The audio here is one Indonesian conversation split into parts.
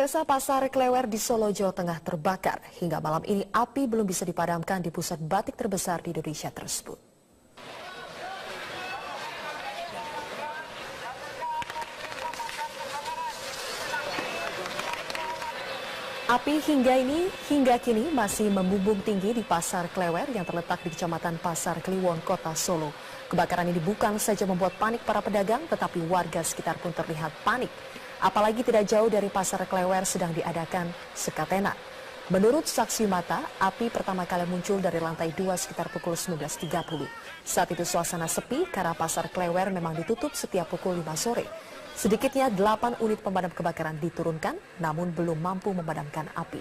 Pemirsa, pasar Klewer di Solo, Jawa Tengah terbakar. Hingga malam ini api belum bisa dipadamkan di pusat batik terbesar di Indonesia tersebut. Api hingga kini masih membumbung tinggi di pasar Klewer yang terletak di Kecamatan Pasar Kliwon, Kota Solo. Kebakaran ini bukan saja membuat panik para pedagang, tetapi warga sekitar pun terlihat panik. Apalagi tidak jauh dari pasar Klewer sedang diadakan sekatena. Menurut saksi mata, api pertama kali muncul dari lantai 2 sekitar pukul 19.30. Saat itu suasana sepi karena pasar Klewer memang ditutup setiap pukul 5 sore. Sedikitnya 8 unit pemadam kebakaran diturunkan, namun belum mampu memadamkan api.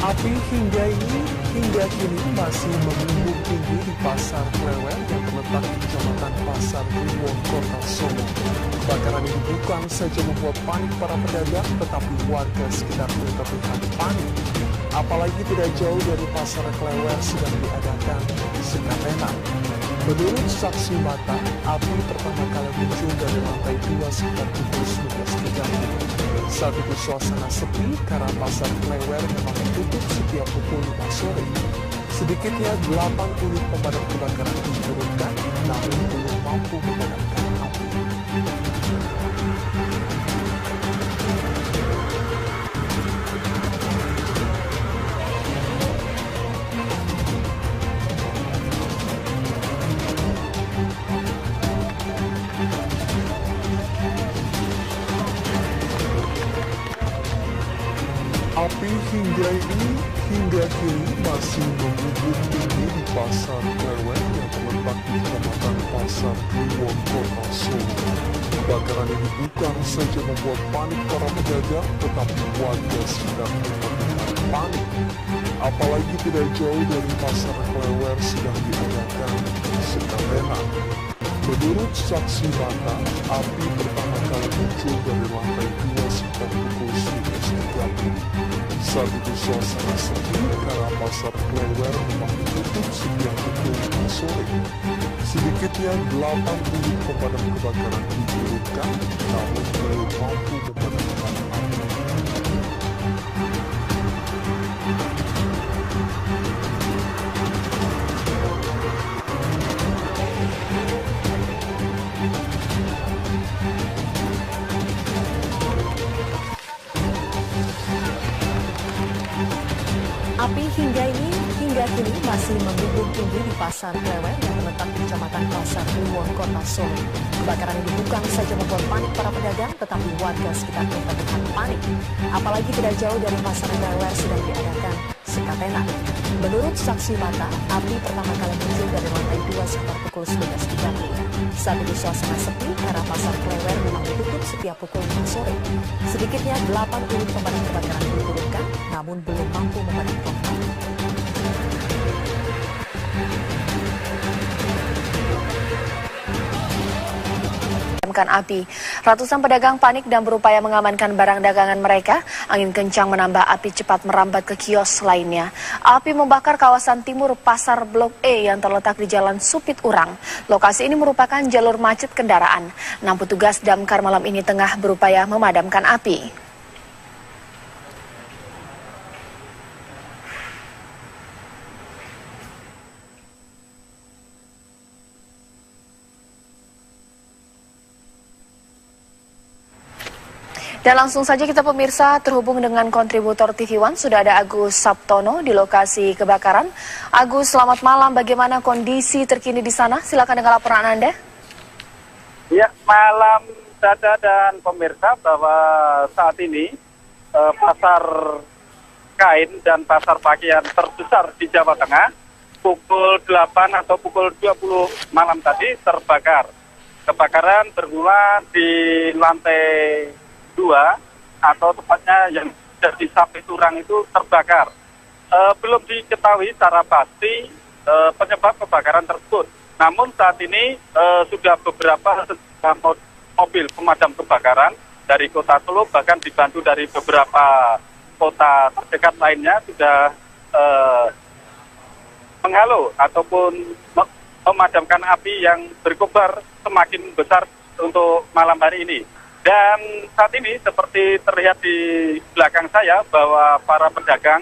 Api hingga kini masih membumbung tinggi di pasar Klewer yang terletak di Kecamatan Pasar Kliwon, Kota Solo. Kebakaran ini bukan saja membuat panik para pedagang, tetapi warga sekitar pun terlihat panik. Apalagi tidak jauh dari pasar Klewer sedang diadakan sekatena. Menurut saksi mata, api pertama kali muncul dari lantai 2 sekitar pukul 19.30. Saat itu suasana sepi karena pasar Klewer memang ditutup setiap pukul 5 sore. Sedikitnya 8 unit pemadam kebakaran diturunkan, namun belum mampu memadamkan api. Api hingga kini masih membumbung tinggi di pasar Klewer yang terletak di Kecamatan Pasar Kliwon, Kota Solo. Kebakaran ini bukan saja membuat panik para pedagang, tetapi warga sekitar terlihat panik. Apalagi tidak jauh dari pasar Klewer sedang diadakan sekatena. Menurut saksi mata, api pertama kali muncul dari lantai 2 sekitar pukul 19.30. Saat itu suasana sepi karena pasar Klewer memang ditutup setiap pukul 5 sore. Sedikitnya 8 unit pemadam kebakaran diturunkan, namun belum mampu memadamkan api. Api hingga kini masih membumbung tinggi di pasar Klewer yang terletak di Kecamatan Pasar Kliwon, Kota Solo. Kebakaran ini bukan saja membuat panik para pedagang, tetapi warga sekitar pun terlihat panik. Apalagi tidak jauh dari pasar Klewer sedang diadakan sekatena. Menurut saksi mata, api pertama kali muncul dari lantai 2 sekitar pukul 19.30. Saat itu suasana sepi karena pasar Klewer memang ditutup setiap pukul 5 sore. Sedikitnya 8 unit pemadam kebakaran diturunkan, namun belum mampu memadamkan api. Api. Ratusan pedagang panik dan berupaya mengamankan barang dagangan mereka. Angin kencang menambah api cepat merambat ke kios lainnya. Api membakar kawasan timur Pasar Blok E yang terletak di Jalan Supit Urang. Lokasi ini merupakan jalur macet kendaraan. 6 petugas damkar malam ini tengah berupaya memadamkan api. Dan langsung saja kita pemirsa terhubung dengan kontributor TV One. Sudah ada Agus Sabtono di lokasi kebakaran. Agus, selamat malam. Bagaimana kondisi terkini di sana? Silakan dengan laporan Anda. Ya, malam Dada dan pemirsa bahwa saat ini pasar kain dan pasar pakaian terbesar di Jawa Tengah pukul 8 atau pukul 20 malam tadi terbakar. Kebakaran bermula di lantai 2 atau tepatnya yang di Sapi Turang itu terbakar. Belum diketahui secara pasti penyebab kebakaran tersebut. Namun saat ini sudah beberapa mobil pemadam kebakaran dari Kota Solo, bahkan dibantu dari beberapa kota terdekat lainnya sudah menghalau ataupun memadamkan api yang berkobar semakin besar untuk malam hari ini. Dan saat ini seperti terlihat di belakang saya bahwa para pedagang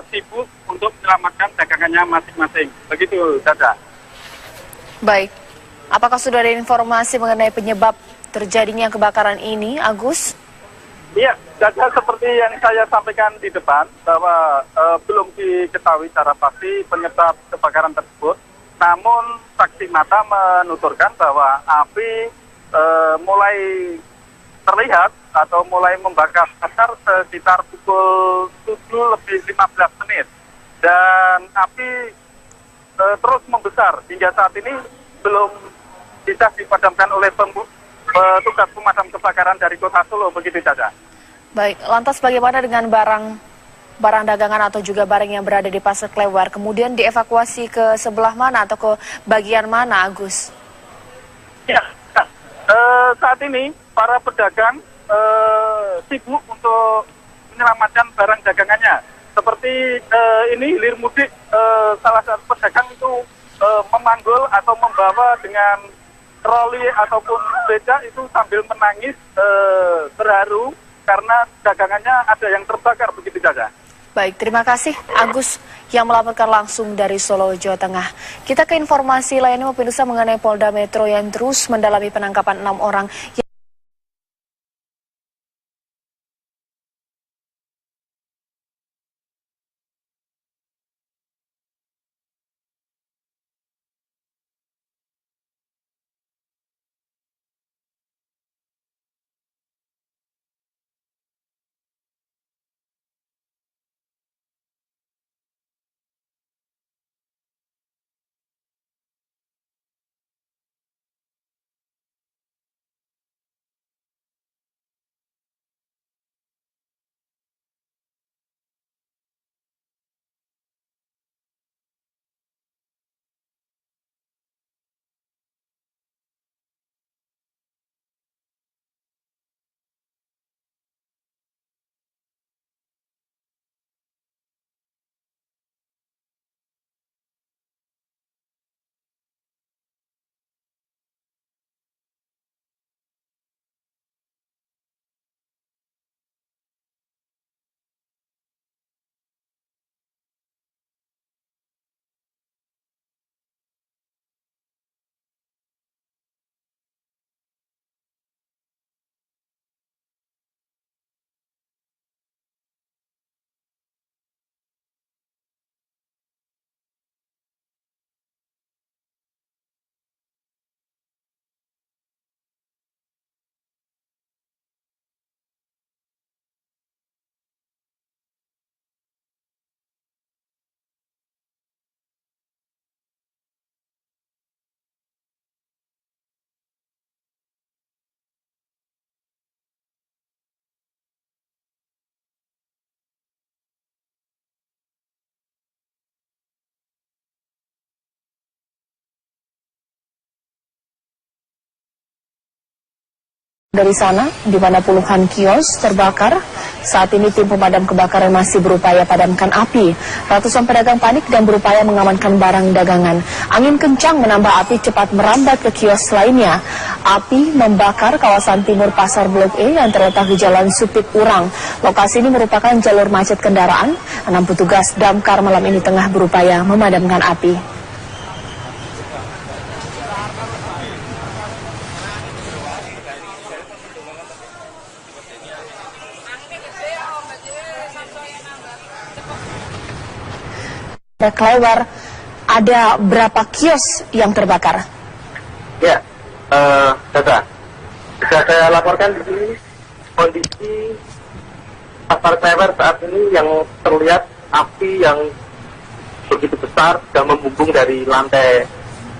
sibuk untuk menyelamatkan dagangannya masing-masing. Begitu, Caca. Baik, apakah sudah ada informasi mengenai penyebab terjadinya kebakaran ini, Agus? Iya, Caca, seperti yang saya sampaikan di depan bahwa belum diketahui secara pasti penyebab kebakaran tersebut. Namun saksi mata menuturkan bahwa api mulai terlihat atau mulai membakar pasar sekitar pukul 7:15 dan api terus membesar hingga saat ini belum bisa dipadamkan oleh petugas pemadam kebakaran dari Kota Solo. Begitu saja. Baik, lantas bagaimana dengan barang dagangan atau juga barang yang berada di Pasar Klewer, kemudian dievakuasi ke sebelah mana atau ke bagian mana, Agus? Ya, saat ini para pedagang sibuk untuk menyelamatkan barang dagangannya. Seperti ini hilir mudik, salah satu pedagang itu memanggul atau membawa dengan troli ataupun beca itu sambil menangis terharu karena dagangannya ada yang terbakar, begitu saja. Baik, terima kasih Agus yang melaporkan langsung dari Solo, Jawa Tengah. Kita ke informasi lainnya, pemirsa, mengenai Polda Metro yang terus mendalami penangkapan 6 orang dari sana, di mana puluhan kios terbakar. Saat ini tim pemadam kebakaran masih berupaya padamkan api. Ratusan pedagang panik dan berupaya mengamankan barang dagangan. Angin kencang menambah api cepat merambat ke kios lainnya. Api membakar kawasan timur Pasar Blok E yang terletak di Jalan Supit Urang. Lokasi ini merupakan jalur macet kendaraan. 6 petugas damkar malam ini tengah berupaya memadamkan api. Klewer, ada berapa kios yang terbakar? Ya, Tata, bisa saya laporkan di sini kondisi Pasar Klewer saat ini yang terlihat api yang begitu besar dan membumbung dari lantai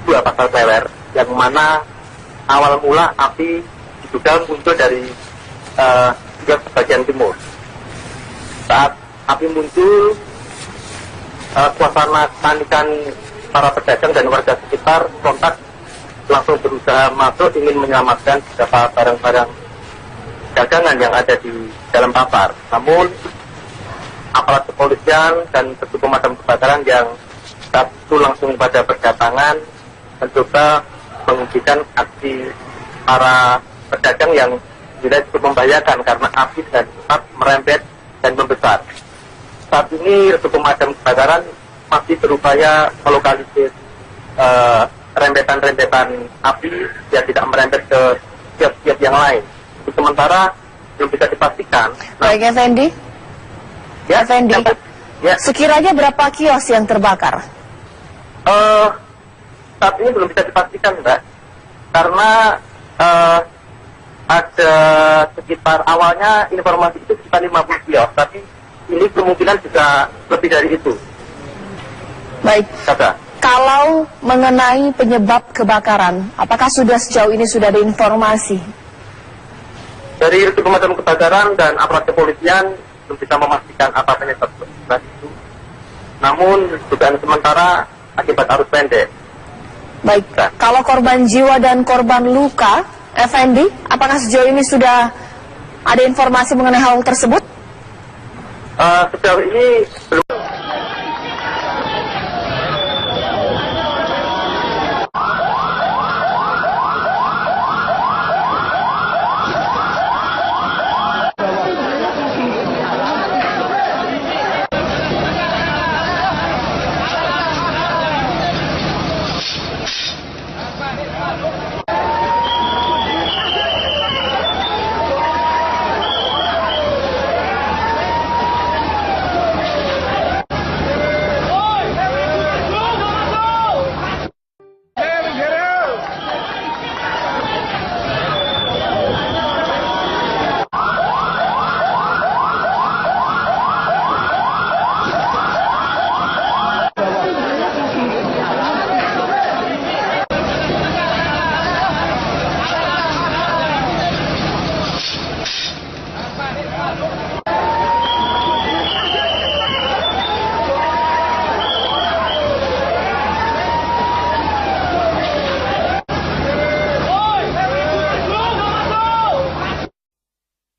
2 Pasar Klewer, yang mana awal mula api diduga muncul dari bagian timur. Saat api muncul, suasana kepanikan para pedagang dan warga sekitar kontak langsung berusaha masuk ingin menyelamatkan beberapa barang-barang dagangan yang ada di dalam pasar. Namun aparat kepolisian dan petugas pemadam kebakaran yang saat itu langsung pada berdatangan mencoba menghentikan aksi para pedagang yang tidak cukup membahayakan karena api dan cepat merembet dan membesar. Saat ini petugas pemadam kebakaran masih berupaya melokalisir rembetan-rembetan api yang tidak merembet ke kios-kios yang lain. Sementara belum bisa dipastikan. Baik, Effendi. Ya, Effendi, ya. sekiranya berapa kios yang terbakar? Saat ini belum bisa dipastikan, Mbak, karena ada sekitar awalnya informasi itu sekitar 50 kios, tapi ini kemungkinan juga lebih dari itu. Baik. Kata. Kalau mengenai penyebab kebakaran, apakah sejauh ini sudah ada informasi? Dari petugas pemadam kebakaran dan aparat kepolisian belum bisa memastikan apa penyebab kebakaran itu. Namun dugaan sementara akibat arus pendek. Baik, kalau korban jiwa dan korban luka, Effendi, apakah sejauh ini sudah ada informasi mengenai hal tersebut? Sejauh ini belum.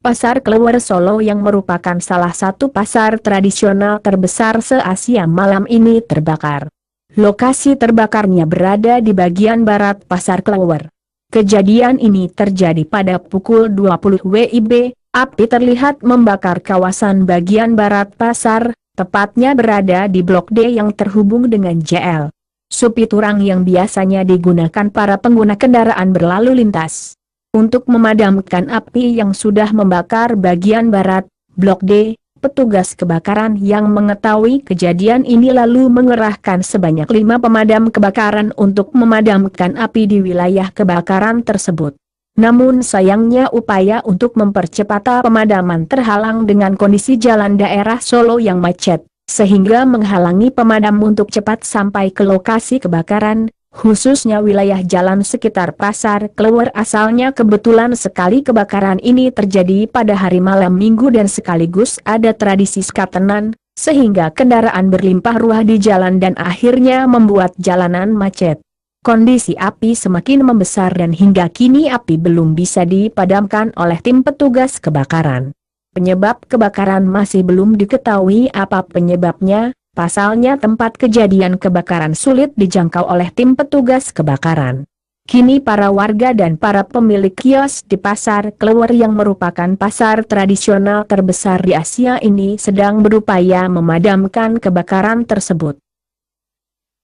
Pasar Klewer Solo yang merupakan salah satu pasar tradisional terbesar se-Asia malam ini terbakar. Lokasi terbakarnya berada di bagian barat Pasar Klewer. Kejadian ini terjadi pada pukul 20 WIB, api terlihat membakar kawasan bagian barat pasar, tepatnya berada di Blok D yang terhubung dengan JL Supiturang yang biasanya digunakan para pengguna kendaraan berlalu lintas. Untuk memadamkan api yang sudah membakar bagian barat, Blok D, petugas kebakaran yang mengetahui kejadian ini lalu mengerahkan sebanyak 5 pemadam kebakaran untuk memadamkan api di wilayah kebakaran tersebut. Namun sayangnya upaya untuk mempercepat pemadaman terhalang dengan kondisi jalan daerah Solo yang macet, sehingga menghalangi pemadam untuk cepat sampai ke lokasi kebakaran. Khususnya wilayah jalan sekitar Pasar Klewer. Asalnya kebetulan sekali kebakaran ini terjadi pada hari malam minggu dan sekaligus ada tradisi skatenan, sehingga kendaraan berlimpah ruah di jalan dan akhirnya membuat jalanan macet. Kondisi api semakin membesar dan hingga kini api belum bisa dipadamkan oleh tim petugas kebakaran. Penyebab kebakaran masih belum diketahui apa penyebabnya. Pasalnya tempat kejadian kebakaran sulit dijangkau oleh tim petugas kebakaran. Kini para warga dan para pemilik kios di Pasar Klewer yang merupakan pasar tradisional terbesar di Asia ini sedang berupaya memadamkan kebakaran tersebut.